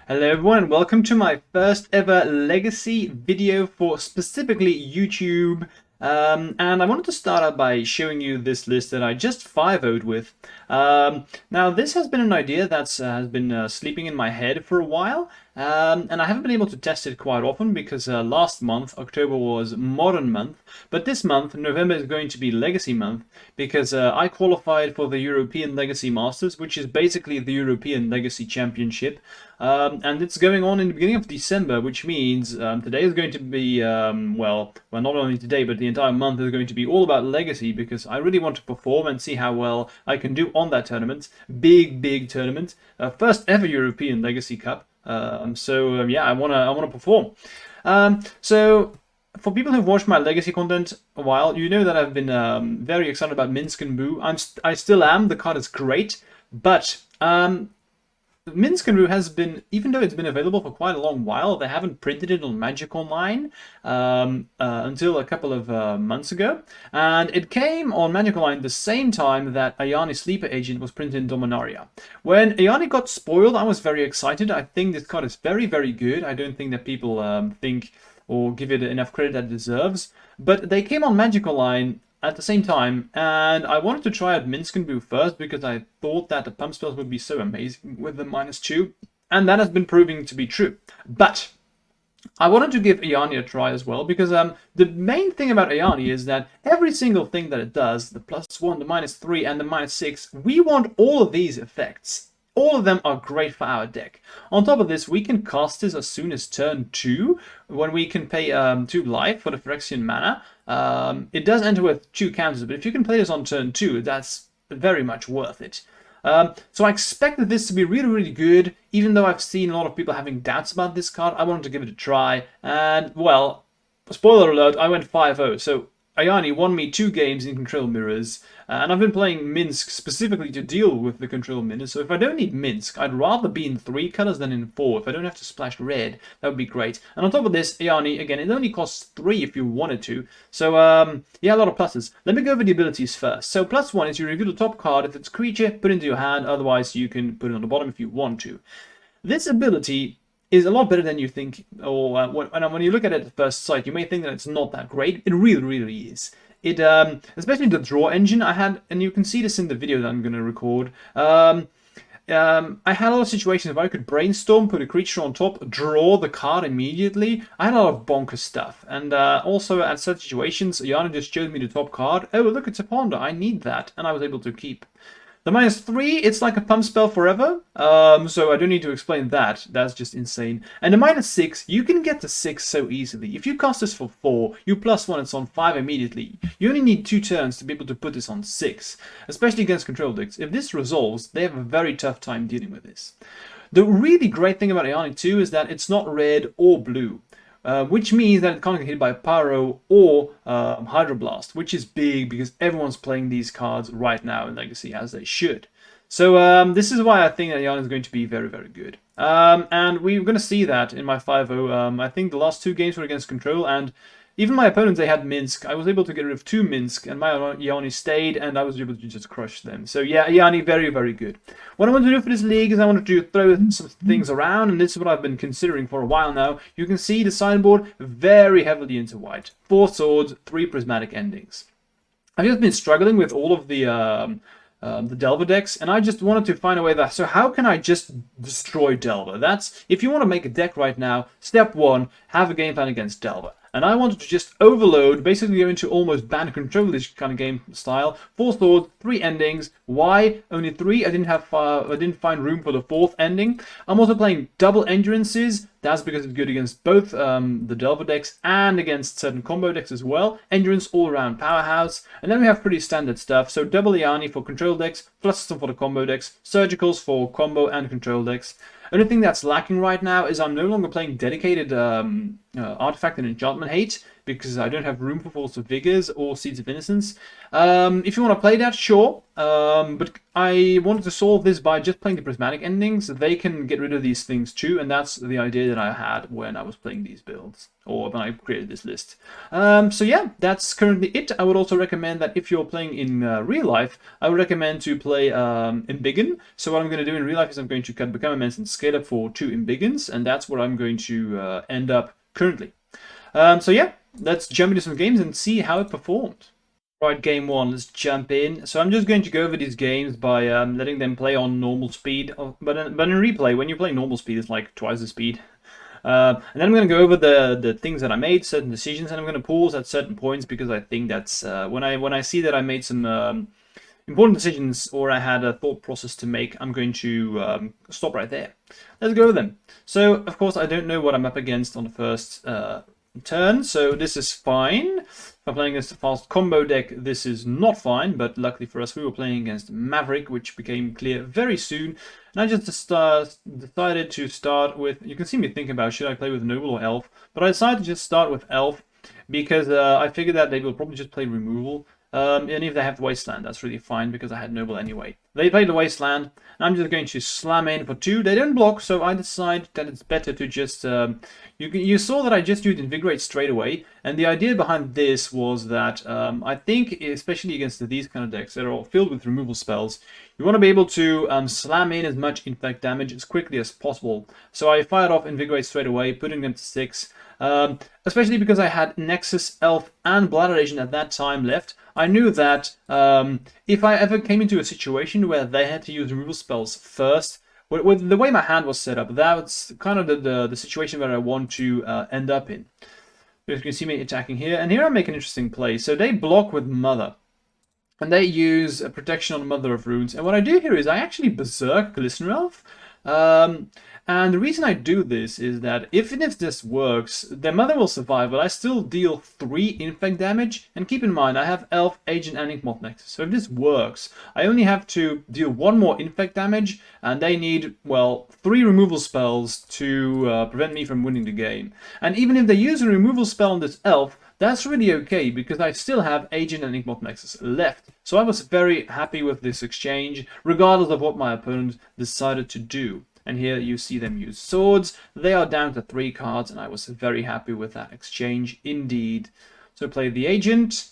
Hello everyone and welcome to my first ever Legacy video for specifically YouTube. And I wanted to start out by showing you this list that I just 5-0'd with. Now this has been an idea that has been sleeping in my head for a while. And I haven't been able to test it quite often because last month, October, was Modern month. But this month, November, is going to be Legacy month because I qualified for the European Legacy Masters, which is basically the European Legacy Championship. And it's going on in the beginning of December, which means today is going to be, well, not only today, but the entire month is going to be all about Legacy because I really want to perform and see how well I can do on that tournament. Big tournament. First ever European Legacy Cup. Yeah, I wanna perform. So for people who've watched my Legacy content a while, you know that I've been very excited about Minsc and Boo. I still am. The card is great, but Minsc and Boo has been, even though it's been available for quite a long while, they haven't printed it on Magic Online until a couple of months ago. And it came on Magic Online the same time that Ajani Sleeper Agent was printed in Dominaria. When Ajani got spoiled, I was very excited. I think this card is very good. I don't think that people think or give it enough credit that it deserves. But they came on Magic Online at the same time, and I wanted to try out Minsc and Boo first because I thought that the pump spells would be so amazing with the -2, and that has been proving to be true. But I wanted to give Ajani a try as well because the main thing about Ajani is that every single thing that it does, the +1, the -3, and the -6, we want all of these effects. All of them are great for our deck. On top of this, we can cast this as soon as turn 2, when we can pay 2 life for the Phyrexian mana. It does enter with 2 counters, but if you can play this on turn 2, that's very much worth it. So I expected this to be really good, even though I've seen a lot of people having doubts about this card. I wanted to give it a try, and, well, spoiler alert, I went 5-0, so Ajani won me 2 games in Control Mirrors, and I've been playing Minsc specifically to deal with the Control Mirrors, so if I don't need Minsc, I'd rather be in 3 colors than in 4. If I don't have to splash red, that would be great. And on top of this, Ajani, again, it only costs 3 if you wanted to, so yeah, a lot of pluses. Let me go over the abilities first. So +1 is you reveal the top card. If it's a creature, put it into your hand, otherwise you can put it on the bottom if you want to. This ability is a lot better than you think, or when you look at it at first sight, you may think that it's not that great. It really is. It, especially the draw engine I had, and you can see this in the video that I'm going to record. I had a lot of situations where I could brainstorm, put a creature on top, draw the card immediately. I had a lot of bonkers stuff, and also at such situations, Ajani just showed me the top card. Oh, look, it's a ponder. I need that, and I was able to keep. The -3, it's like a pump spell forever, so I don't need to explain that. That's just insane. And the -6, you can get to 6 so easily. If you cast this for 4, you +1, it's on 5 immediately. You only need 2 turns to be able to put this on 6, especially against control decks. If this resolves, they have a very tough time dealing with this. The really great thing about Ajani too is that it's not red or blue. Which means that it can't get hit by Pyro or Hydroblast, which is big because everyone's playing these cards right now in Legacy, as they should. So this is why I think that Ajani is going to be very good. And we're going to see that in my 5-0. I think the last 2 games were against Control, and even my opponents, they had Minsc. I was able to get rid of 2 Minsc, and my Ajani stayed, and I was able to just crush them. So yeah, Ajani, very good. What I want to do for this league is I want to throw some things around, and this is what I've been considering for a while now. You can see the sideboard very heavily into white. 4 swords, 3 prismatic endings. I've just been struggling with all of the Delver decks, and I just wanted to find a way that, so how can I just destroy Delver? That's, if you want to make a deck right now, step 1, have a game plan against Delver. And I wanted to just overload, basically go into almost band control-ish kind of game style. 4 swords, 3 endings. Why only 3? I didn't find room for the 4th ending. I'm also playing double endurances. That's because it's good against both the Delver decks and against certain combo decks as well. Endurance all around powerhouse. And then we have pretty standard stuff. So double Ajani for control decks, plus some for the combo decks, surgicals for combo and control decks. Only thing that's lacking right now is I'm no longer playing dedicated artifact and enchantment hate because I don't have room for Force of Vigors or Seeds of Innocence. If you want to play that, sure. But I wanted to solve this by just playing the prismatic endings. They can get rid of these things too, and that's the idea that I had when I was playing these builds, or when I created this list. So yeah, that's currently it. I would also recommend that if you're playing in real life, I would recommend to play Embiggen. So what I'm going to do in real life is I'm going to become immense and scale up for 2 Embiggens, and that's what I'm going to end up currently. So yeah, let's jump into some games and see how it performed. Right, game 1, let's jump in. So I'm just going to go over these games by letting them play on normal speed. But in replay, when you play normal speed, it's like twice the speed. And then I'm going to go over the things that I made, certain decisions, and I'm going to pause at certain points because I think that's when I see that I made some important decisions or I had a thought process to make, I'm going to stop right there. Let's go over them. So, of course, I don't know what I'm up against on the first turn, so this is fine. If I'm playing against a fast combo deck, this is not fine, but luckily for us, we were playing against Maverick, which became clear very soon. And I just decided to start with, you can see me thinking about, should I play with Noble or Elf? But I decided to just start with Elf, because I figured that they will probably just play removal. And if they have Wasteland, that's really fine, because I had Noble anyway. They played the Wasteland, and I'm just going to slam in for 2. They don't block, so I decide that it's better to just... you saw that I just used Invigorate straight away, and the idea behind this was that I think, especially against these kind of decks that are all filled with removal spells, you want to be able to slam in as much Infect damage as quickly as possible. So I fired off Invigorate straight away, putting them to 6. Especially because I had Nexus, Elf, and Bladder Agent at that time left. I knew that if I ever came into a situation where they had to use removal spells first, with the way my hand was set up, that's kind of the situation where I want to end up in. You can see me attacking here, and here I make an interesting play. So they block with Mother, and they use a protection on Mother of Runes. And what I do here is I actually Berserk Glistener Elf. And the reason I do this is that if this works, their Mother will survive, but I still deal 3 Infect damage. And keep in mind, I have Elf, Agent, and Inkmoth Nexus. So if this works, I only have to deal 1 more Infect damage, and they need, well, 3 removal spells to prevent me from winning the game. And even if they use a removal spell on this Elf, that's really okay, because I still have Agent and Inkmoth Nexus left. So I was very happy with this exchange, regardless of what my opponent decided to do. And here you see them use swords. They are down to 3 cards, and I was very happy with that exchange indeed. So play the Agent.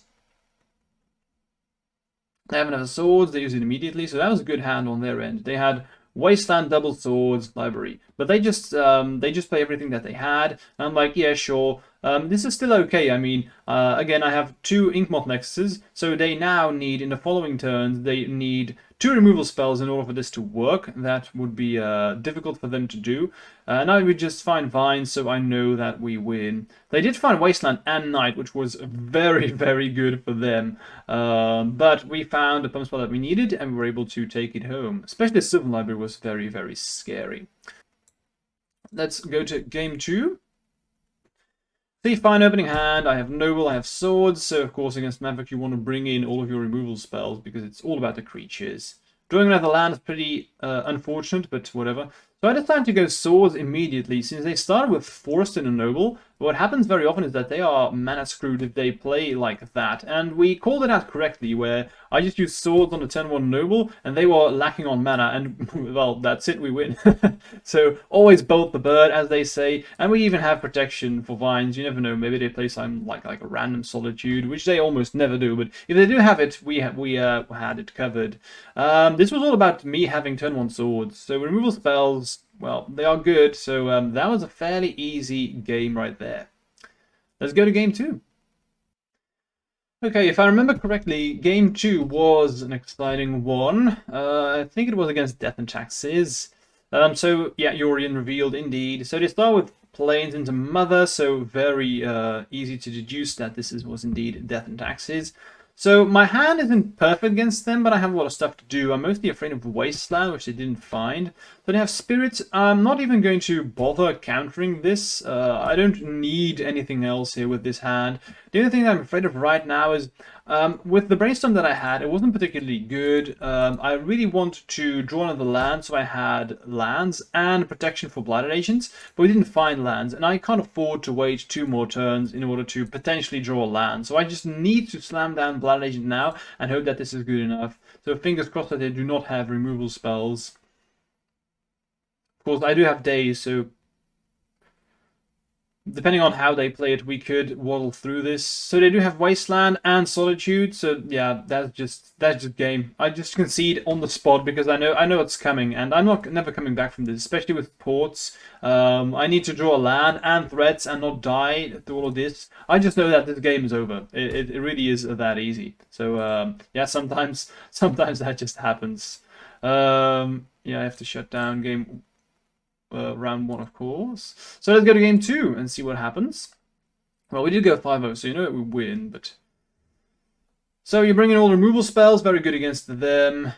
They have another swords, they use it immediately, so that was a good hand on their end. They had Wasteland, Double Swords, Library. But they just play everything that they had. And I'm like, yeah, sure. This is still okay. I mean, again, I have 2 Inkmoth Nexuses, so they now need, in the following turns, they need 2 removal spells in order for this to work. That would be difficult for them to do. Now we just find Vines, so I know that we win. They did find Wasteland and Night, which was very, very good for them. But we found the pump spell that we needed, and we were able to take it home. Especially the Sylvan Library was very, very scary. Let's go to game 2. See, fine opening hand. I have Noble, I have Swords, so of course against Maverick you want to bring in all of your removal spells because it's all about the creatures. Drawing another land is pretty unfortunate, but whatever. So I decided to go Swords immediately, since they started with Forest and a Noble. What happens very often is that they are mana screwed if they play like that, and we called it out correctly, where I just used Swords on the turn 1 Noble, and they were lacking on mana, and, well, that's it, we win. So, always bolt the bird, as they say, and we even have protection for Vines. You never know, maybe they play something like a random Solitude, which they almost never do, but if they do have it, we had it covered. This was all about me having turn 1 Swords, so removal spells, well, they are good, so that was a fairly easy game right there. Let's go to game 2. Okay, if I remember correctly, game 2 was an exciting one. I think it was against Death and Taxes. So, yeah, Yorion revealed indeed. So they start with Plains into Mother, so very easy to deduce that this was indeed Death and Taxes. So my hand isn't perfect against them, but I have a lot of stuff to do. I'm mostly afraid of Wasteland, which they didn't find. So they have Spirits. I'm not even going to bother countering this. I don't need anything else here with this hand. The only thing that I'm afraid of right now is With the brainstorm that I had, it wasn't particularly good. I really wanted to draw another land, so I had lands and protection for Blighted Agents, but we didn't find lands, and I can't afford to wait 2 more turns in order to potentially draw a land. So I just need to slam down Blighted Agent now and hope that this is good enough. So fingers crossed that they do not have removal spells. Of course, I do have days, so depending on how they play it, we could waddle through this. So they do have Wasteland and Solitude. So yeah, that's just game. I just concede on the spot because I know it's coming, and I'm never coming back from this, especially with ports. I need to draw a land and threats and not die through all of this. I just know that this game is over. It really is that easy. So yeah, sometimes that just happens. Yeah, I have to shut down game. Round 1, of course. So let's go to game 2 and see what happens. Well, we did go 5-0, so you know it would win, but... So you bring in all removal spells, very good against them.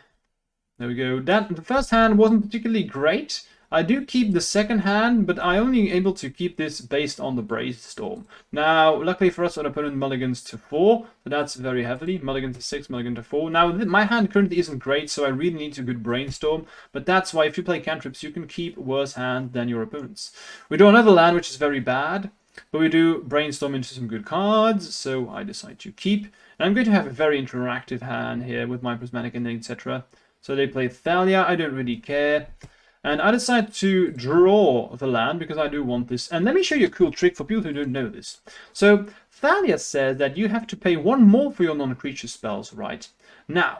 There we go. The first hand wasn't particularly great. I do keep the second hand, but I only able to keep this based on the Brainstorm. Now, luckily for us, our opponent mulligans to 4, so that's very heavily. Mulligan to 6, mulligan to 4. Now, my hand currently isn't great, so I really need a good Brainstorm, but that's why if you play cantrips, you can keep worse hand than your opponents. We draw another land, which is very bad, but we do Brainstorm into some good cards, so I decide to keep. And I'm going to have a very interactive hand here with my Prismatic Ending, etc. So they play Thalia, I don't really care. And I decide to draw the land because I do want this. And let me show you a cool trick for people who don't know this. So Thalia says that you have to pay 1 more for your non-creature spells, right? Now,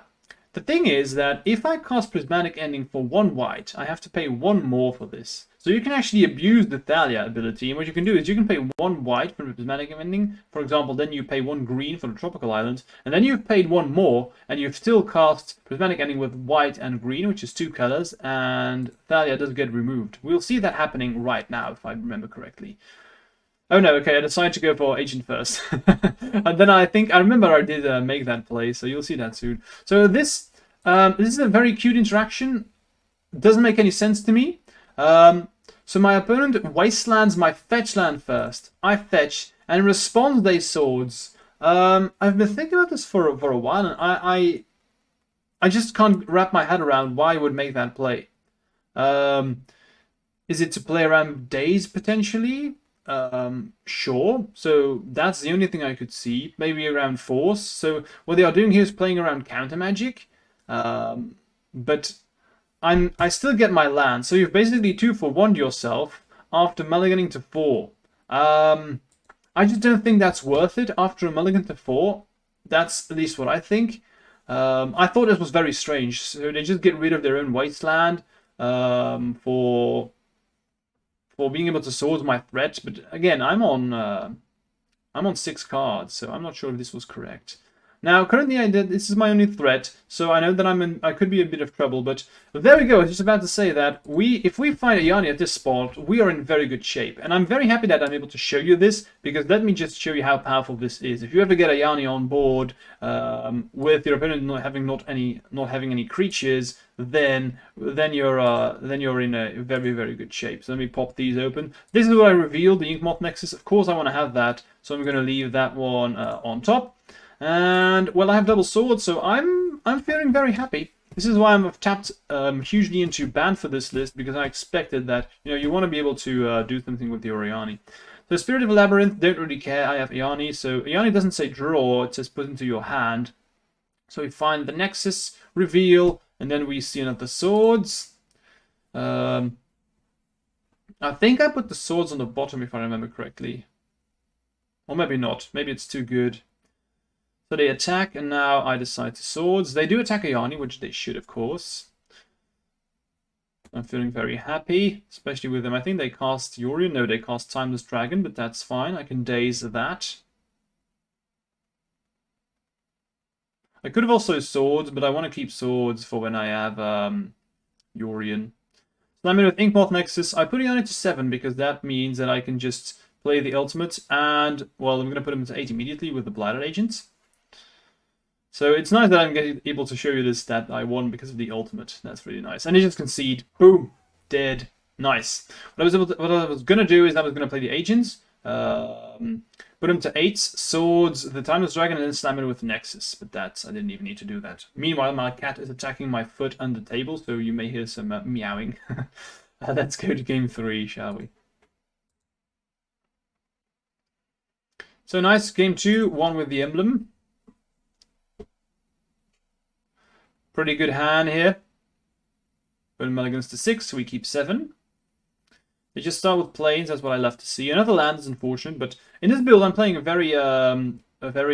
the thing is that if I cast Prismatic Ending for 1 white, I have to pay 1 more for this. So you can actually abuse the Thalia ability, and what you can do is you can pay 1 white for the Prismatic Ending, for example, then you pay 1 green for the Tropical Island, and then you've paid 1 more, and you've still cast Prismatic Ending with white and green, which is 2 colors, and Thalia does get removed. We'll see that happening right now, if I remember correctly. Oh no, okay, I decided to go for Agent first. And then I remember I did make that play, so you'll see that soon. So this is a very cute interaction. Doesn't make any sense to me. So my opponent wastelands my fetch land first. I fetch, and in response they swords. I've been thinking about this for a while, and I just can't wrap my head around why I would make that play. Is it to play around days potentially? Sure. So that's the only thing I could see. Maybe around force. So what they are doing here is playing around counter magic. But I still get my land. So you've basically 2 for 1 yourself after mulliganing to 4. I just don't think that's worth it after a mulligan to 4. That's at least what I think. I thought this was very strange. So they just get rid of their own wasteland for being able to sword my threat. But again, I'm on 6 cards, so I'm not sure if this was correct. Now, currently, this is my only threat, so I know that I could be in a bit of trouble, but there we go. I was just about to say that if we find Ajani at this spot, we are in very good shape. And I'm very happy that I'm able to show you this, because let me just show you how powerful this is. If you ever get Ajani on board with your opponent not having any creatures, then you're in a very, very good shape. So let me pop these open. This is what I revealed, the Inkmoth Nexus. Of course, I want to have that, so I'm going to leave that one on top. And, well, I have double swords, so I'm feeling very happy. This is why I've tapped hugely into ban for this list, because I expected that, you want to be able to do something with the Ajani. So Spirit of a Labyrinth, don't really care, I have Ajani. So Ajani doesn't say draw, it says put into your hand. So we find the Nexus, reveal, and then we see another swords. I think I put the swords on the bottom, if I remember correctly. Or maybe not, maybe it's too good. So they attack, and now I decide to swords. They do attack Ajani, which they should, of course. I'm feeling very happy, especially with them. I think they cast Yorion. No, they cast Timeless Dragon, but that's fine. I can daze that. I could have also swords, but I want to keep swords for when I have Yorion. So I'm in with Inkmoth Nexus. I put Ajani to 7 because that means that I can just play the ultimate, and, well, I'm going to put him to 8 immediately with the Blighted Agents. So it's nice that I'm able to show you this, that I won because of the ultimate. That's really nice. And you just concede. Boom. Dead. Nice. What I was going to do is I was going to play the agents. But Put him to 8, swords, the Timeless Dragon, and then slam it with Nexus. But I didn't even need to do that. Meanwhile, my cat is attacking my foot under the table, so you may hear some meowing. Let's go to game 3, shall we? So nice, game 2, one with the emblem. Pretty good hand here. Put mulligans to 6, so we keep 7. They just start with planes, that's what I love to see. Another land is unfortunate, but in this build I'm playing a very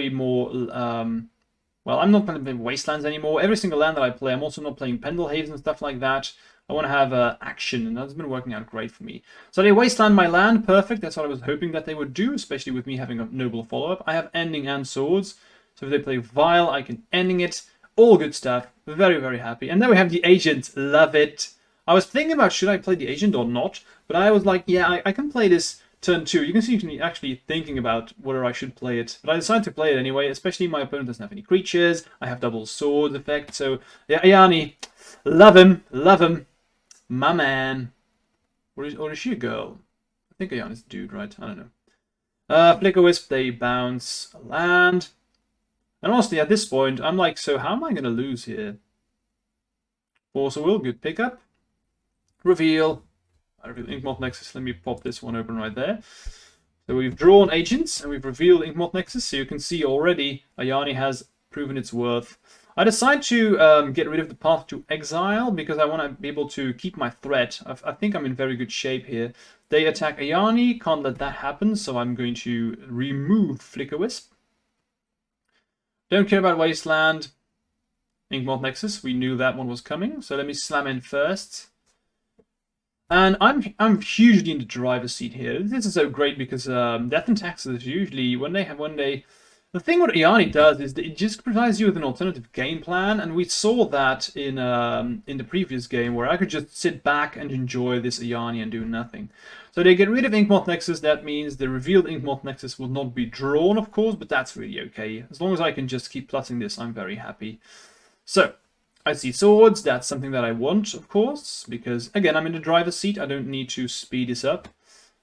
more, well, I'm not playing Wastelands anymore. Every single land that I play, I'm also not playing Pendelhaven and stuff like that. I want to have action, and that's been working out great for me. So they wasteland my land, perfect. That's what I was hoping that they would do, especially with me having a noble follow-up. I have ending and swords, so if they play Vile, I can ending it. All good stuff. Very, very happy. And then we have the agent. Love it. I was thinking about should I play the agent or not, but I was like, yeah, I can play this turn 2. You can see me actually thinking about whether I should play it, but I decided to play it anyway, especially my opponent doesn't have any creatures. I have double sword effect, so yeah, Ajani, love him, love him. My man. Or is she a girl? I think Ajani's a dude, right? I don't know. Flicker Wisp, they bounce a land. And honestly, at this point, I'm like, so how am I going to lose here? Force a Will, good pickup. Reveal. I reveal Inkmoth Nexus. Let me pop this one open right there. So we've drawn agents, and we've revealed Inkmoth Nexus. So you can see already, Ajani has proven its worth. I decided to get rid of the Path to Exile because I want to be able to keep my threat. I think I'm in very good shape here. They attack Ajani, can't let that happen, so I'm going to remove Flicker Wisp. Don't care about Wasteland. Inkmoth Nexus, we knew that one was coming, so let me slam in first. And I'm hugely in the driver's seat here. This is so great because Death and Taxes usually the thing what Ajani does is that it just provides you with an alternative game plan, and we saw that in the previous game where I could just sit back and enjoy this Ajani and do nothing. So they get rid of Inkmoth Nexus. That means the revealed Inkmoth Nexus will not be drawn, of course, but that's really okay. As long as I can just keep plussing this, I'm very happy. So I see swords. That's something that I want, of course, because again I'm in the driver's seat. I don't need to speed this up.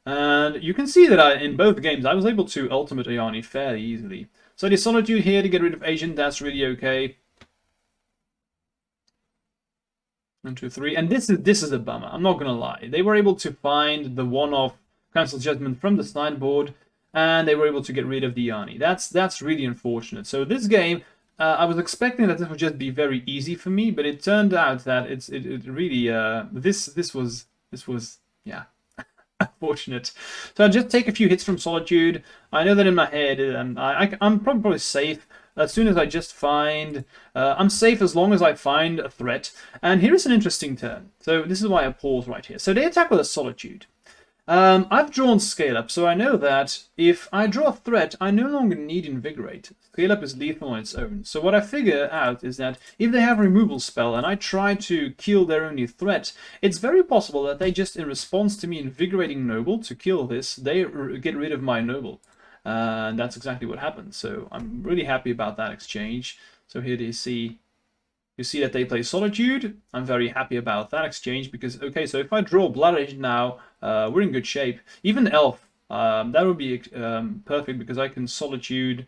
And you can see that in both games I was able to ultimate Ajani fairly easily. So the Solitude here to get rid of Agent, that's really okay. 1, 2, 3. And this is a bummer, I'm not gonna lie. They were able to find the one-off Council Judgment from the sideboard, and they were able to get rid of the Ajani. That's really unfortunate. So this game, I was expecting that this would just be very easy for me, but it turned out that it really this was yeah. Unfortunate. So I'll just take a few hits from Solitude. I know that in my head, I'm probably safe as soon as I just find... I'm safe as long as I find a threat. And here is an interesting turn. So this is why I pause right here. So they attack with a Solitude. I've drawn Scale Up, so I know that if I draw a threat, I no longer need Invigorate. Scale Up is lethal on its own. So what I figure out is that if they have Removal Spell and I try to kill their only threat, it's very possible that they just, in response to me Invigorating Noble to kill this, they get rid of my Noble. And that's exactly what happened. So I'm really happy about that exchange. So here you see that they play Solitude. I'm very happy about that exchange because, okay, so if I draw Blood Agent now, we're in good shape. Even Elf, that would be perfect because I can Solitude,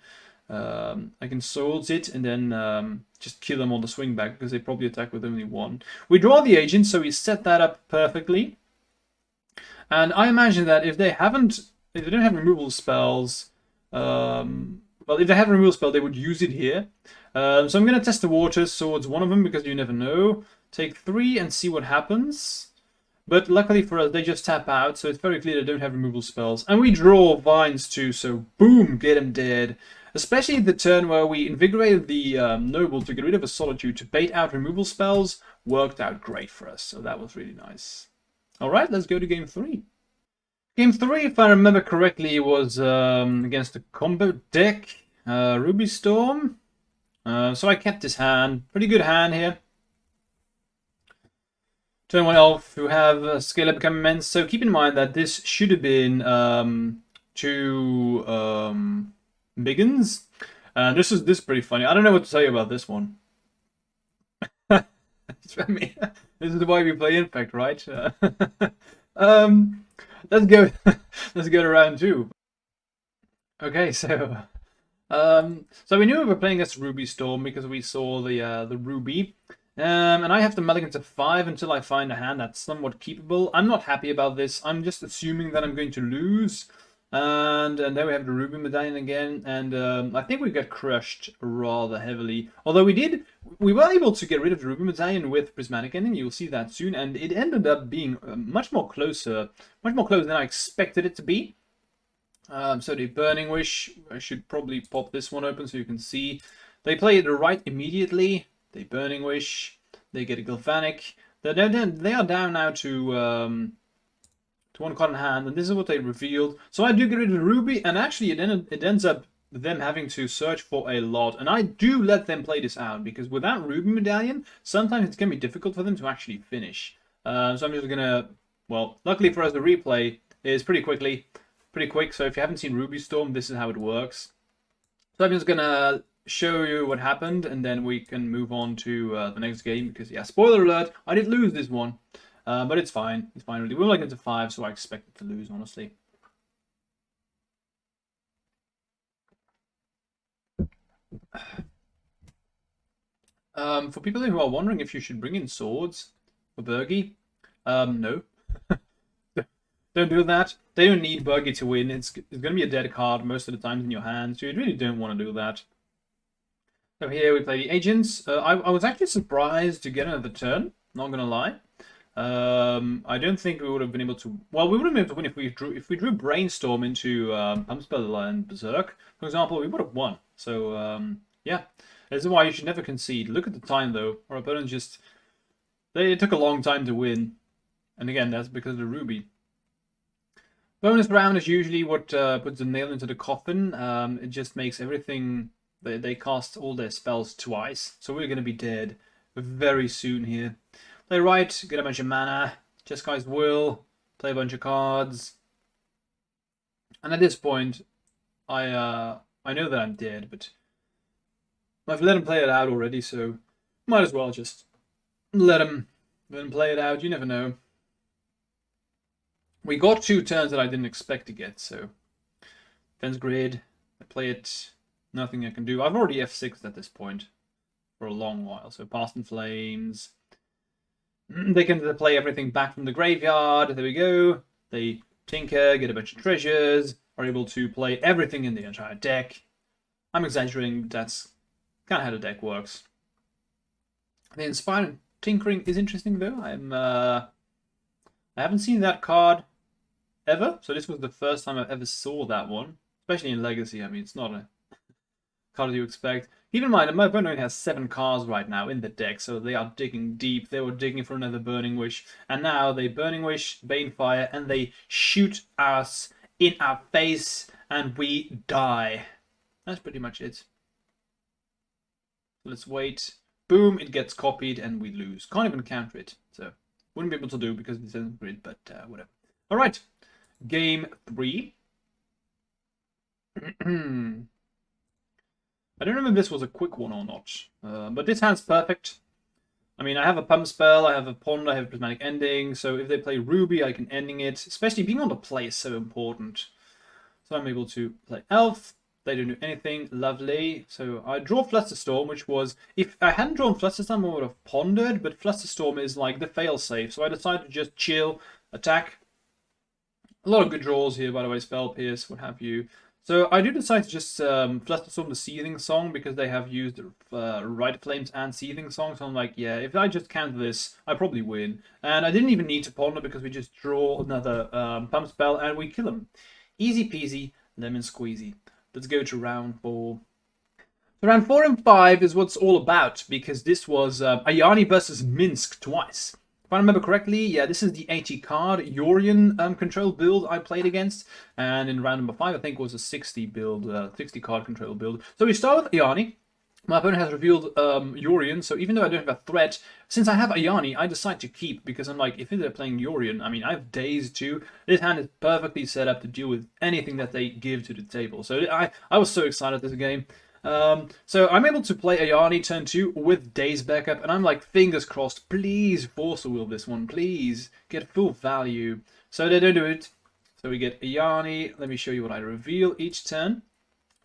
I can Swords it and then just kill them on the swing back because they probably attack with only 1. We draw the Agent, so we set that up perfectly. And I imagine that if they don't have removal spells, well, if they have a removal spell, they would use it here. So I'm going to test the waters, swords one of them, because you never know. Take 3 and see what happens. But luckily for us, they just tap out, so it's very clear they don't have removal spells. And we draw vines too, so boom, get him dead. Especially the turn where we invigorated the noble to get rid of a Solitude to bait out removal spells, worked out great for us, so that was really nice. Alright, let's go to game 3. Game 3, if I remember correctly, was against the combo deck, Ruby Storm. So I kept his hand. Pretty good hand here. Turn 1 Elf, who have Scale Up become immense. So keep in mind that this should have been 2 Biggins. This is pretty funny. I don't know what to tell you about this one. I mean, this is why we play Infect, right? Let's go to round 2. Okay, so so we knew we were playing against Ruby Storm because we saw the Ruby. And I have to mulligan to 5 until I find a hand that's somewhat keepable. I'm not happy about this. I'm just assuming that I'm going to lose. And there we have the Ruby Medallion again. And I think we got crushed rather heavily. Although we were able to get rid of the Ruby Medallion with Prismatic Ending. You'll see that soon. And it ended up being much more closer than I expected it to be. So the Burning Wish, I should probably pop this one open so you can see. They play the right immediately. They Burning Wish. They get a Galvanic. They are down now to 1 card in hand, and this is what they revealed. So I do get rid of the Ruby, and actually it ends up them having to search for a lot. And I do let them play this out, because without Ruby Medallion, sometimes it can be difficult for them to actually finish. So I'm just gonna, well, luckily for us, the replay is pretty quick. So if you haven't seen Ruby Storm, this is how it works. So I'm just gonna show you what happened, and then we can move on to the next game, because yeah, spoiler alert, I did lose this one, but it's fine. It's fine really. We're like into 5, so I expected to lose, honestly. For people who are wondering if you should bring in swords for Bergie, no. Don't do that. They don't need Bergie to win. It's going to be a dead card most of the times in your hand, so you really don't want to do that. So here we play the Agents. I was actually surprised to get another turn, not going to lie. I don't think we would have been able to... Well, we would have been able to win if we drew Brainstorm into Pumpspell and Berserk, for example, we would have won. So, yeah. This is why you should never concede. Look at the time, though. Our opponents just... It took a long time to win. And again, that's because of the Ruby. Bonus round is usually what puts the nail into the coffin. It just makes everything... They cast all their spells twice, so we're going to be dead very soon here. Play right, get a bunch of mana, Jeskai Will, play a bunch of cards. And at this point, I know that I'm dead, but I've let him play it out already, so might as well just let him play it out. You never know. We got 2 turns that I didn't expect to get, so Fence Grid, I play it, nothing I can do. I've already F6'd at this point for a long while, so Past in Flames. They can play everything back from the graveyard, there we go. They tinker, get a bunch of treasures, are able to play everything in the entire deck. I'm exaggerating, but that's kind of how the deck works. The Inspired Tinkering is interesting though. I haven't seen that card ever, so this was the first time I've ever saw that one, especially in Legacy. I mean, it's not a card you expect. Keep in mind, my opponent only has 7 cards right now in the deck, so they are digging deep. They were digging for another Burning Wish, and now they Burning Wish, Banefire, and they shoot us in our face, and we die. That's pretty much it. Let's wait. Boom, it gets copied, and we lose. Can't even counter it, so wouldn't be able to do because it's in the grid, but whatever. All right, game 3. I don't remember if this was a quick one or not, but this hand's perfect. I mean, I have a Pump Spell, I have a Pond, I have a Prismatic Ending, so if they play Ruby, I can ending it. Especially being on the play is so important. So I'm able to play Elf. They don't do anything. Lovely. So I draw Flusterstorm, which was... If I hadn't drawn Flusterstorm, I would have pondered, but Flusterstorm is like the failsafe. So I decided to just chill, attack. A lot of good draws here, by the way. Spell Pierce, what have you. So I do decide to just Flusterstorm the Seething Song because they have used Rite Flames and Seething Song. So I'm like, yeah, if I just counter this, I probably win. And I didn't even need to ponder because we just draw another Pump Spell and we kill him. Easy peasy, lemon squeezy. Let's go to round 4. So round 4 and 5 is what's all about because this was Ajani versus Minsc twice. If I remember correctly, yeah, this is the 80 card Yorion control build I played against, and in round number 5 I think was a 60 build, 60 card control build. So we start with Ajani. My opponent has revealed Yorion, so even though I don't have a threat, since I have Ajani, I decide to keep because I'm like, if they're playing Yorion, I mean, I have Daze too. This hand is perfectly set up to deal with anything that they give to the table. So I was so excited this game. So I'm able to play Ajani turn 2 with Daze backup, and I'm like, fingers crossed, please Force Will this one, please get full value. So they don't do it. So we get Ajani. Let me show you what I reveal each turn.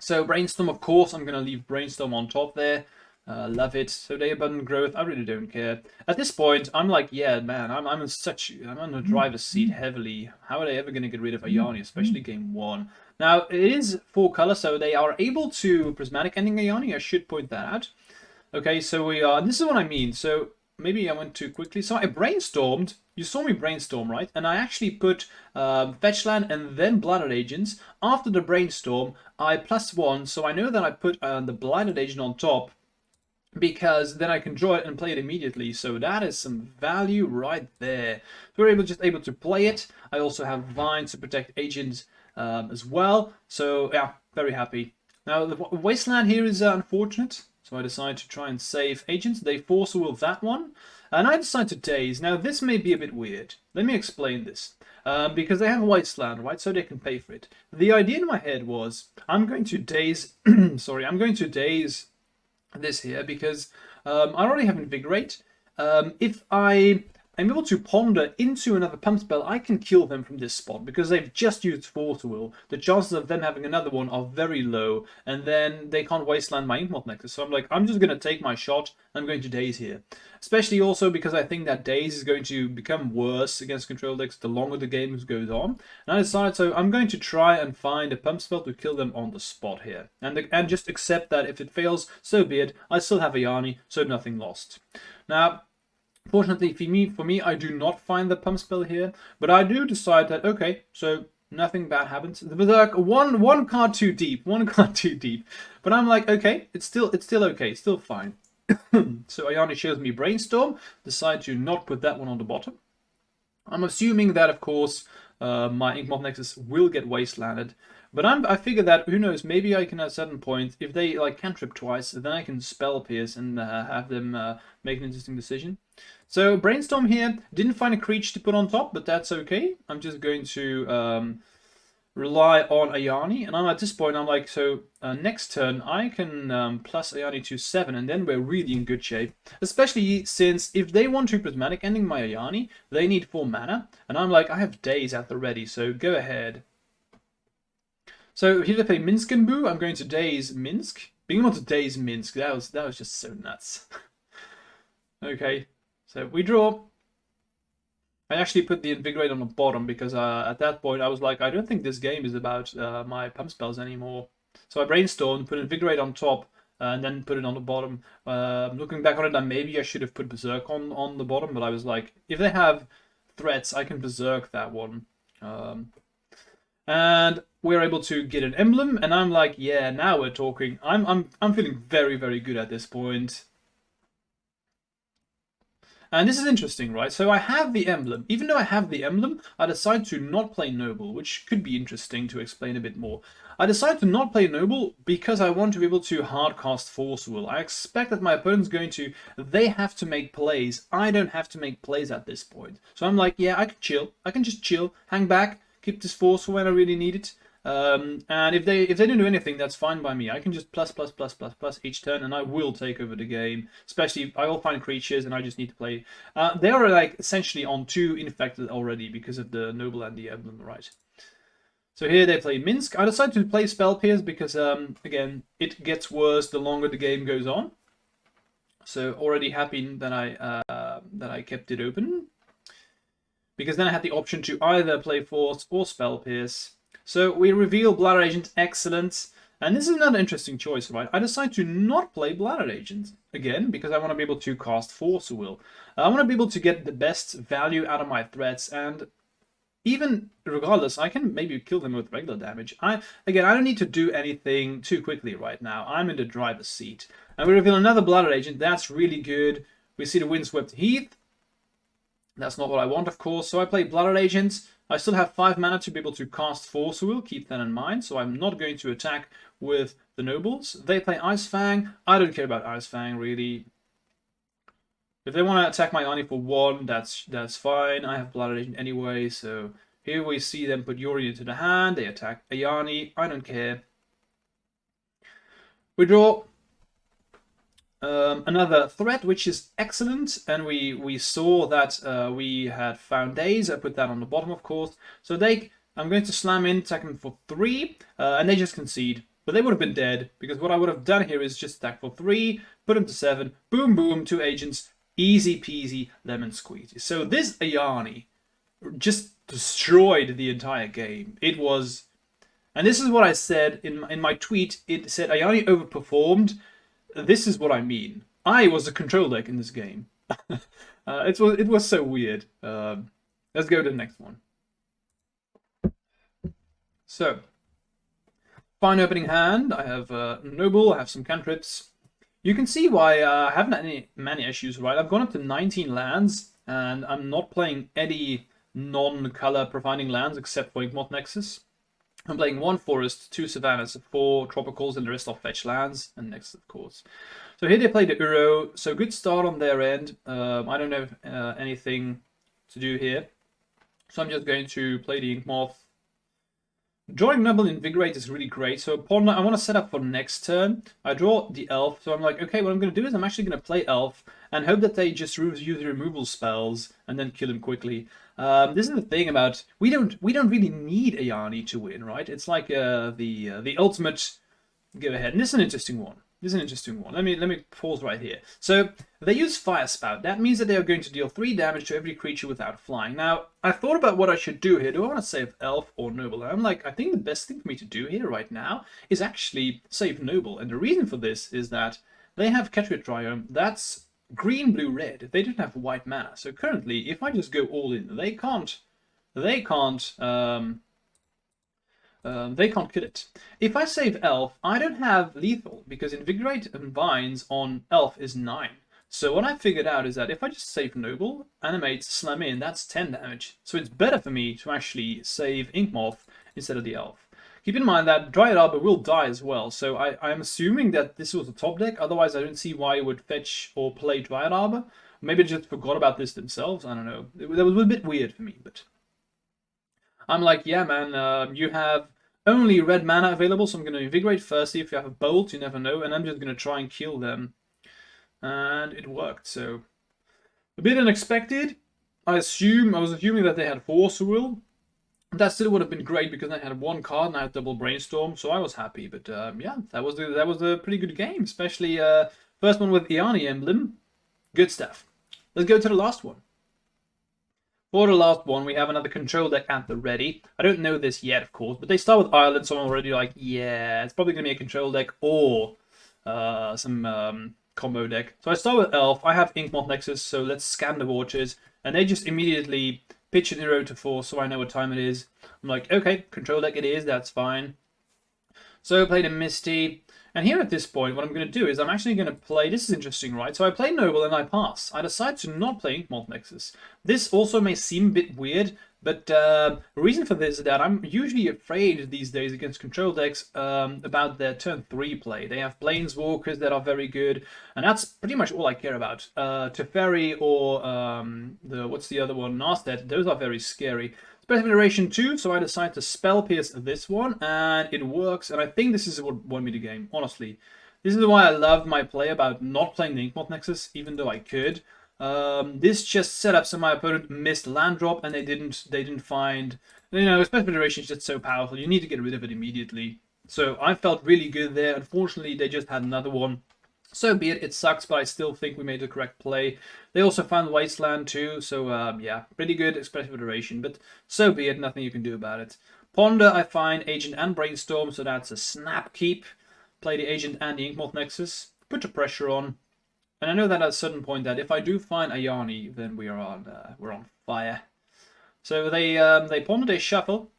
So Brainstorm, of course, I'm going to leave Brainstorm on top there. Love it. So they abundant growth, I really don't care. At this point, I'm like, yeah, man, I'm on the driver's seat heavily. How are they ever going to get rid of Ajani, especially game 1? Now, it is 4 color, so they are able to prismatic ending Ajani, I should point that out. Okay, so we are, and this is what I mean, so maybe I went too quickly. So I brainstormed, you saw me brainstorm, right? And I actually put fetch land and then Blighted Agents. After the brainstorm, I +1, so I know that I put the Blighted Agent on top, because then I can draw it and play it immediately. So that is some value right there. So we're just able to play it. I also have Vine to protect agents as well. So yeah, very happy. Now the Wasteland here is unfortunate. So I decide to try and save agents. They force will that one. And I decide to daze. Now this may be a bit weird. Let me explain this. Because they have Wasteland, right? So they can pay for it. The idea in my head was, I'm going to daze, sorry, I'm going to daze this here because I already have Invigorate. If I'm able to ponder into another pump spell, I can kill them from this spot because they've just used Force Will. The chances of them having another one are very low, and then they can't wasteland my Inkmoth Nexus. So I'm like, I'm just going to take my shot. I'm going to daze here. Especially also because I think that daze is going to become worse against control decks the longer the game goes on. And I decided, so I'm going to try and find a pump spell to kill them on the spot here. And just accept that if it fails, so be it. I still have Ajani, so nothing lost. Now, fortunately for me, I do not find the pump spell here, but I do decide that, okay, so nothing bad happens. The Berserk, one card too deep, But I'm like, okay, it's still okay, it's still fine. So Ajani shows me Brainstorm, decide to not put that one on the bottom. I'm assuming that, of course, my Inkmoth Nexus will get wastelanded. But I figure that, who knows, maybe I can at a certain point, if they like cantrip twice, then I can Spell Pierce and have them make an interesting decision. So Brainstorm here, didn't find a creature to put on top, but that's okay. I'm just going to rely on Ajani, and I'm at this point, I'm like, so next turn I can plus Ajani to 7, and then we're really in good shape. Especially since if they want to prismatic ending my Ajani, they need 4 mana, and I'm like, I have days at the ready, so go ahead. So here they play Minsc and Boo. I'm going to daze Minsc. Being able to daze Minsc, that was just so nuts. Okay, so we draw. I actually put the Invigorate on the bottom because at that point I was like, I don't think this game is about my pump spells anymore. So I brainstormed, put Invigorate on top, and then put it on the bottom. Looking back on it, maybe I should have put Berserk on the bottom, but I was like, if they have threats, I can Berserk that one. And we're able to get an emblem, and I'm like, yeah, now we're talking. I'm feeling very, very good at this point. And this is interesting, right? So I have the emblem. Even though I have the emblem, I decide to not play Noble, which could be interesting to explain a bit more. I decide to not play Noble because I want to be able to hardcast Force Will. I expect that my opponent's going to, they have to make plays. I don't have to make plays at this point. So I'm like, yeah, I can chill. I can just chill, hang back, keep this Force for when I really need it. And if they don't do anything, that's fine by me. I can just plus each turn, and I will take over the game. Especially, I will find creatures, and I just need to play. They are like essentially on 2 infected already because of the Noble and the Emblem, right? So here they play Minsc. I decided to play Spell Pierce because, again, it gets worse the longer the game goes on. So already happy that I kept it open, because then I had the option to either play Force or Spell Pierce. So we reveal Blighted Agent, excellent. And this is another interesting choice, right? I decide to not play Blighted Agent, again, because I want to be able to cast Force Will. I want to be able to get the best value out of my threats, and even regardless, I can maybe kill them with regular damage. Again, I don't need to do anything too quickly right now. I'm in the driver's seat. And we reveal another Blighted Agent, that's really good. We see the Windswept Heath. That's not what I want, of course. So I play Blighted Agent. I still have 5 mana to be able to cast Force Will, keep that in mind, so I'm not going to attack with the Nobles. They play Ice Fang. I don't care about Ice Fang, really. If they want to attack my Ajani for 1, that's fine. I have Blighted Agent anyway, so here we see them put Yorion into the hand. They attack Ajani. I don't care. We draw another threat, which is excellent, and we saw that we had found days. I put that on the bottom, of course. So I'm going to slam in, attack them for 3, and they just concede. but they would have been dead, because what I would have done here is just stack for 3, put them to 7, boom, boom, 2 agents, easy peasy, lemon squeezy. So this Ajani just destroyed the entire game. It was, and this is what I said in my tweet. It said Ajani overperformed. This is what I mean. I was the control deck in this game. It was so weird. Let's go to the next one. So, fine opening hand. I have Noble, I have some cantrips. You can see why I haven't had many issues, right? I've gone up to 19 lands, and I'm not playing any non-color providing lands except for Inkmoth Nexus. I'm playing 1 forest, 2 savannas, 4 tropicals, and the rest are fetch lands, and Nexus, of course. So here they play the Uro, so good start on their end. I don't have anything to do here, so I'm just going to play the Inkmoth. Drawing Noble Invigorate is really great. So upon I want to set up for next turn. I draw the Elf, so I'm like, okay, what I'm going to do is I'm actually going to play Elf and hope that they just use the removal spells and then kill him quickly. This is the thing about we don't really need Ajani to win, right? It's like the ultimate go ahead. And this is an interesting one. Let me pause right here. So they use Fire Spout. That means that they are going to deal 3 damage to every creature without flying. Now, I thought about what I should do here. Do I want to save Elf or Noble? And I'm like, I think the best thing for me to do here right now is actually save Noble. And the reason for this is that they have Ketrit Triome. That's green, blue, red. They don't have white mana. So currently, if I just go all in, they can't kill it. If I save Elf, I don't have lethal, because Invigorate and Vines on Elf is 9. So what I figured out is that if I just save Noble, Animate, Slam in, that's 10 damage. So it's better for me to actually save Inkmoth instead of the Elf. Keep in mind that Dryad Arbor will die as well, so I'm assuming that this was a top deck, otherwise I don't see why it would fetch or play Dryad Arbor. Maybe they just forgot about this themselves, I don't know. That was a bit weird for me, but I'm like, yeah man, you have only red mana available, so I'm going to Invigorate first, see if you have a Bolt, you never know, and I'm just going to try and kill them. And it worked, so a bit unexpected. I was assuming that they had Force Will. That still would have been great because I had 1 card and I had double Brainstorm, so I was happy. But yeah, that was a pretty good game, especially first one with Ajani emblem. Good stuff. Let's go to the last one. For the last one, we have another control deck at the ready. I don't know this yet, of course, but they start with Ireland, so I'm already like, yeah, it's probably going to be a control deck or some combo deck. So I start with Elf. I have Inkmoth Nexus, so let's scan the watches. And they just immediately pitch an hero to 4, so I know what time it is. I'm like, okay, control deck it is, that's fine. So I played a Misty. And here at this point, what I'm going to do is I'm actually going to play... This is interesting, right? So I play Noble and I pass. I decide to not play Inkmoth Nexus. This also may seem a bit weird, but the reason for this is that I'm usually afraid these days against control decks about their turn 3 play. They have Planeswalkers that are very good, and that's pretty much all I care about. Teferi or what's the other one? Narstead, those are very scary. Special Iteration 2, so I decide to Spell Pierce this one, and it works, and I think this is what won me the game, honestly. This is why I loved my play about not playing the Inkmoth Nexus, even though I could. This just set up so my opponent missed land drop, and they didn't find... You know, Special Iteration is just so powerful, you need to get rid of it immediately. So I felt really good there. Unfortunately, they just had another one. So be it, it sucks, but I still think we made the correct play. They also found Wasteland too, so yeah, pretty good Expressive Iteration, but so be it, nothing you can do about it. Ponder, I find Agent and Brainstorm, so that's a snap keep. Play the Agent and the Inkmoth Nexus, put the pressure on, and I know that at a certain point that if I do find Ajani, then we're on fire. So they ponder, they shuffle.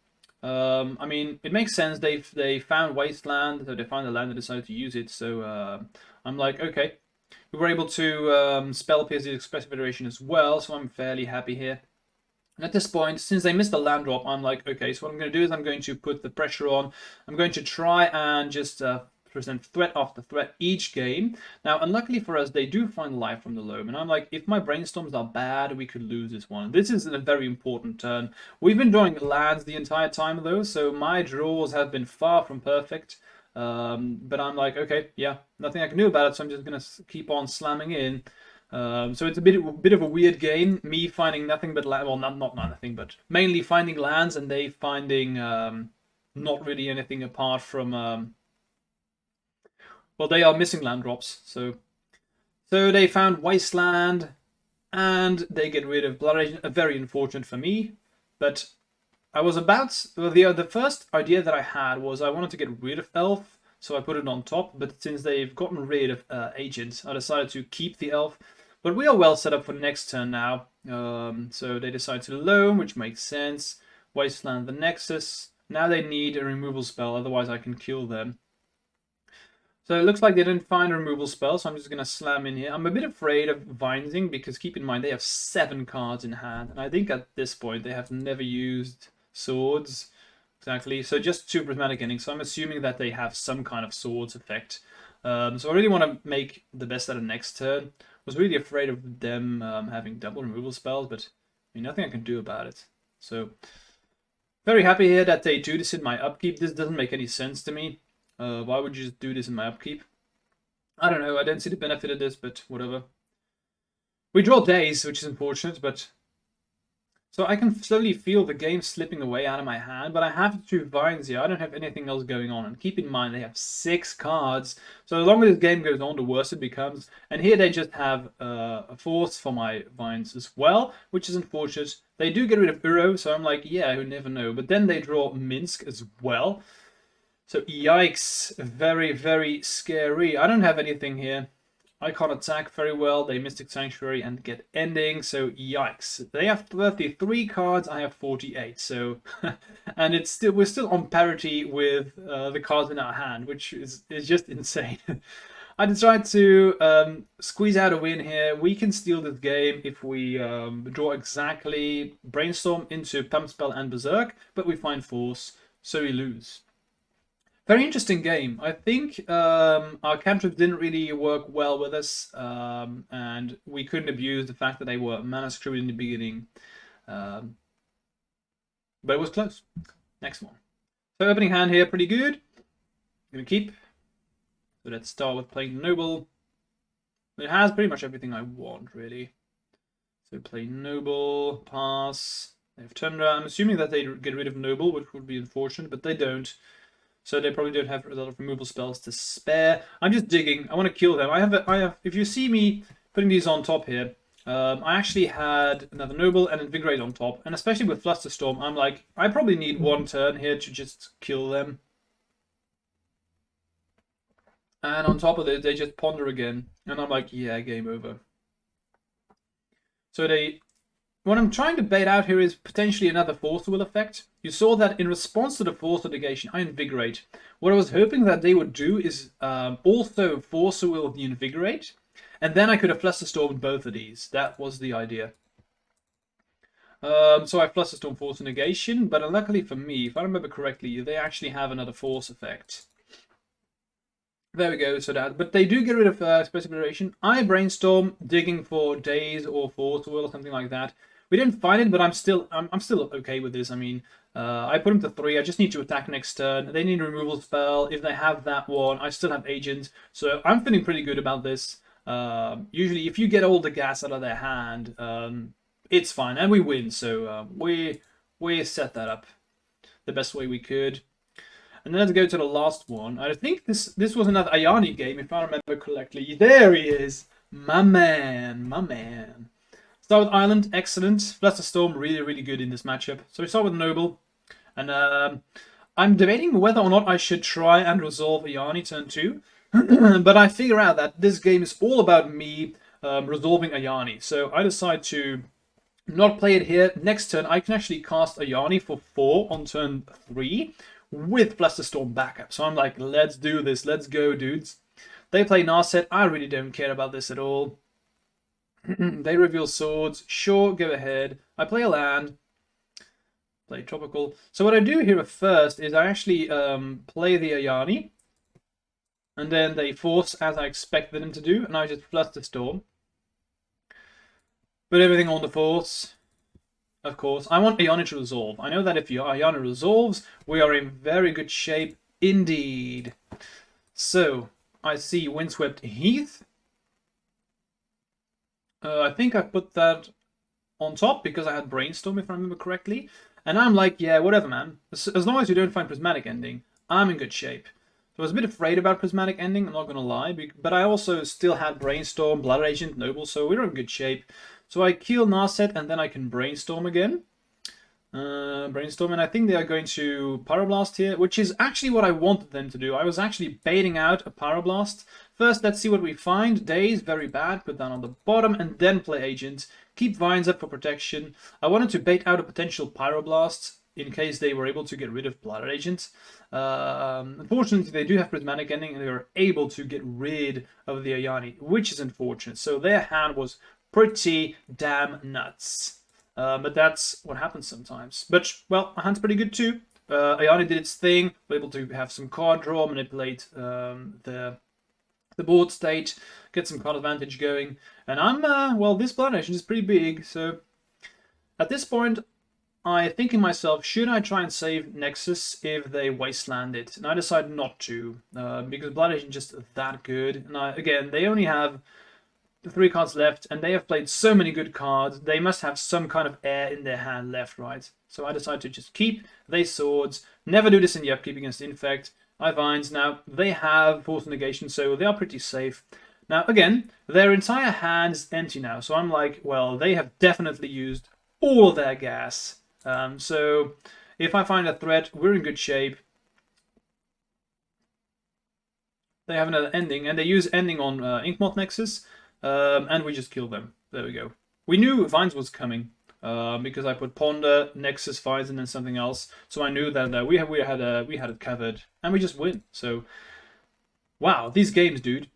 I mean, it makes sense. They found Wasteland, so they found the land and decided to use it. So I'm like, okay, we were able to Spell Pierce the Expressive Iteration as well, so I'm fairly happy here. And at this point, since they missed the land drop, I'm like, okay, so what I'm going to do is I'm going to put the pressure on. I'm going to try and just present threat after threat each game. Now, unluckily for us, they do find life from the loam. And I'm like, if my Brainstorms are bad, we could lose this one. This is a very important turn. We've been drawing lands the entire time, though, so my draws have been far from perfect. But I'm like, okay, yeah, nothing I can do about it, so I'm just going to keep on slamming in. So it's a bit of a weird game, me finding nothing but land, well, not nothing, but mainly finding lands, and they finding not really anything apart from Well, they are missing land drops, so they found Wasteland, and they get rid of Blood Agent. Very unfortunate for me, but I was about... Well, the first idea that I had was I wanted to get rid of Elf, so I put it on top, but since they've gotten rid of Agent, I decided to keep the Elf. But we are well set up for next turn now, so they decide to loam, which makes sense. Wasteland the Nexus. Now they need a removal spell, otherwise I can kill them. So it looks like they didn't find a removal spell, so I'm just going to slam in here. I'm a bit afraid of Vinesing, because keep in mind they have 7 cards in hand, and I think at this point they have never used swords. Exactly, so just 2 prismatic endings, so I'm assuming that they have some kind of swords effect. So I really want to make the best out of next turn. Was really afraid of them having double removal spells, but I mean, nothing I can do about it. So very happy here that they do this in my upkeep. This doesn't make any sense to me. Why would you just do this in my upkeep? I don't know. I don't see the benefit of this, but whatever. We draw days, which is unfortunate, but... So I can slowly feel the game slipping away out of my hand, but I have 2 vines here. I don't have anything else going on. And keep in mind, they have 6 cards. So the longer this game goes on, the worse it becomes. And here they just have a force for my vines as well, which is unfortunate. They do get rid of Uro, so I'm like, yeah, you never know. But then they draw Minsc as well. So yikes, very, very scary. I don't have anything here. I can't attack very well. They Mystic Sanctuary and get ending, so yikes. They have 33 cards, I have 48, so... and we're still on parity with the cards in our hand, which is just insane. I decided to squeeze out a win here. We can steal this game if we draw exactly Brainstorm into Pump Spell and Berserk, but we find Force, so we lose. Very interesting game. I think our cantrips didn't really work well with us, and we couldn't abuse the fact that they were mana screwed in the beginning. But it was close. Next one. So opening hand here, pretty good. Gonna keep. So let's start with playing Noble. It has pretty much everything I want, really. So play Noble, pass. They have Tundra. I'm assuming that they get rid of Noble, which would be unfortunate, but they don't. So they probably don't have a lot of removal spells to spare. I'm just digging. I want to kill them. I have. If you see me putting these on top here, I actually had another Noble and Invigorate on top. And especially with Flusterstorm, I'm like, I probably need 1 turn here to just kill them. And on top of it, they just ponder again. And I'm like, yeah, game over. So what I'm trying to bait out here is potentially another Force Will effect. You saw that in response to the Force Negation, I Invigorate. What I was hoping that they would do is also Force Will the Invigorate, and then I could have Flusterstormed both of these. That was the idea. So I Flusterstorm Force Negation, but unluckily for me, if I remember correctly, they actually have another Force effect. There we go, so that, but they do get rid of Specification. I Brainstorm, digging for Days or Force Will or something like that. We didn't find it, but I'm still okay with this. I mean, I put them to 3. I just need to attack next turn. They need a removal spell. If they have that one, I still have Agent. So I'm feeling pretty good about this. Usually, if you get all the gas out of their hand, it's fine, and we win. So we set that up the best way we could. And then let's go to the last one. I think this was another Ajani game, if I remember correctly. There he is, my man, my man. Start with Island, excellent. Flusterstorm, really, really good in this matchup. So we start with Noble. And I'm debating whether or not I should try and resolve Ajani turn 2. But I figure out that this game is all about me resolving Ajani. So I decide to not play it here. Next turn, I can actually cast Ajani for 4 on turn 3 with Flusterstorm backup. So I'm like, let's do this. Let's go, dudes. They play Narset. I really don't care about this at all. They reveal swords. Sure, go ahead. I play a land. Play Tropical. So what I do here first is I actually play the Ajani. And then they force as I expected them to do. And I just Flusterstorm. Put everything on the force. Of course. I want Ajani to resolve. I know that if Ajani resolves, we are in very good shape indeed. So, I see Windswept Heath. I think I put that on top because I had Brainstorm, if I remember correctly. And I'm like, yeah, whatever, man. As long as you don't find Prismatic Ending, I'm in good shape. So I was a bit afraid about Prismatic Ending, I'm not going to lie, but I also still had Brainstorm, Blood Agent, Noble, so we were in good shape. So I kill Narset and then I can Brainstorm again. Brainstorm, and I think they are going to Pyroblast here, which is actually what I wanted them to do. I was actually baiting out a Pyroblast. First, let's see what we find. Daze, very bad, put down on the bottom, and then play Agent. Keep Vines up for protection. I wanted to bait out a potential Pyroblast in case they were able to get rid of Blood Agent. Unfortunately, they do have Prismatic Ending, and they were able to get rid of the Ajani, which is unfortunate. So their hand was pretty damn nuts. But that's what happens sometimes. But, well, my hand's pretty good too. Ajani did its thing, was able to have some card draw, manipulate the board state, get some card advantage going. And I'm, well, this Blood Nation is pretty big, so at this point, I think in myself, should I try and save Nexus if they wasteland it? And I decided not to, because Blood Nation is just that good. And again, they only have 3 cards left, and they have played so many good cards, they must have some kind of air in their hand left, right? So I decided to just keep they swords, never do this in the upkeep against Infect. I Vines. Now, they have Force Negation, so they are pretty safe. Now, again, their entire hand is empty now, so I'm like, well, they have definitely used all of their gas. So if I find a threat, we're in good shape. They have another ending, and they use ending on Inkmoth Nexus. And we just killed them. There we go. We knew Vines was coming because I put Ponder, Nexus, Vines, and then something else. So I knew that we had it covered, and we just win. So, wow, these games, dude.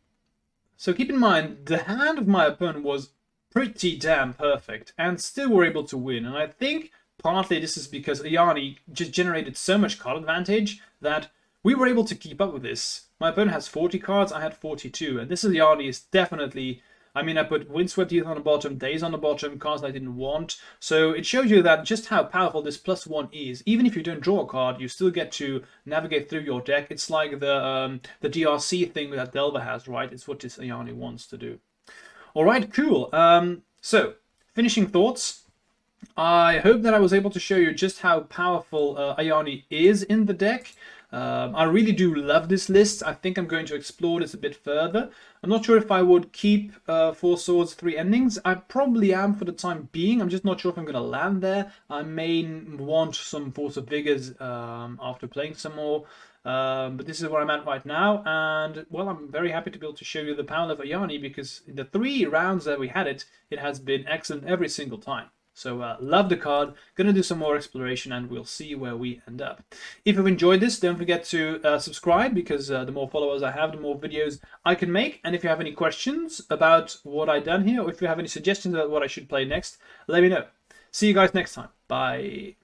So keep in mind, the hand of my opponent was pretty damn perfect, and still were able to win. And I think partly this is because Ajani just generated so much card advantage that we were able to keep up with this. My opponent has 40 cards, I had 42, and this Ajani is definitely... I mean, I put Windswept Youth on the bottom, Daze on the bottom, cards I didn't want. So it shows you that just how powerful this +1 is. Even if you don't draw a card, you still get to navigate through your deck. It's like the DRC thing that Delver has, right? It's what this Ajani wants to do. All right, cool. So, finishing thoughts. I hope that I was able to show you just how powerful Ajani is in the deck. I really do love this list. I think I'm going to explore this a bit further. I'm not sure if I would keep 4 swords, 3 endings. I probably am for the time being. I'm just not sure if I'm going to land there. I may want some Force of Vigors after playing some more. But this is where I'm at right now. And, well, I'm very happy to be able to show you the power of Ajani because in the 3 rounds that we had it, it has been excellent every single time. So love the card, gonna do some more exploration and we'll see where we end up. If you've enjoyed this, don't forget to subscribe because the more followers I have, the more videos I can make. And if you have any questions about what I've done here or if you have any suggestions about what I should play next, let me know. See you guys next time. Bye.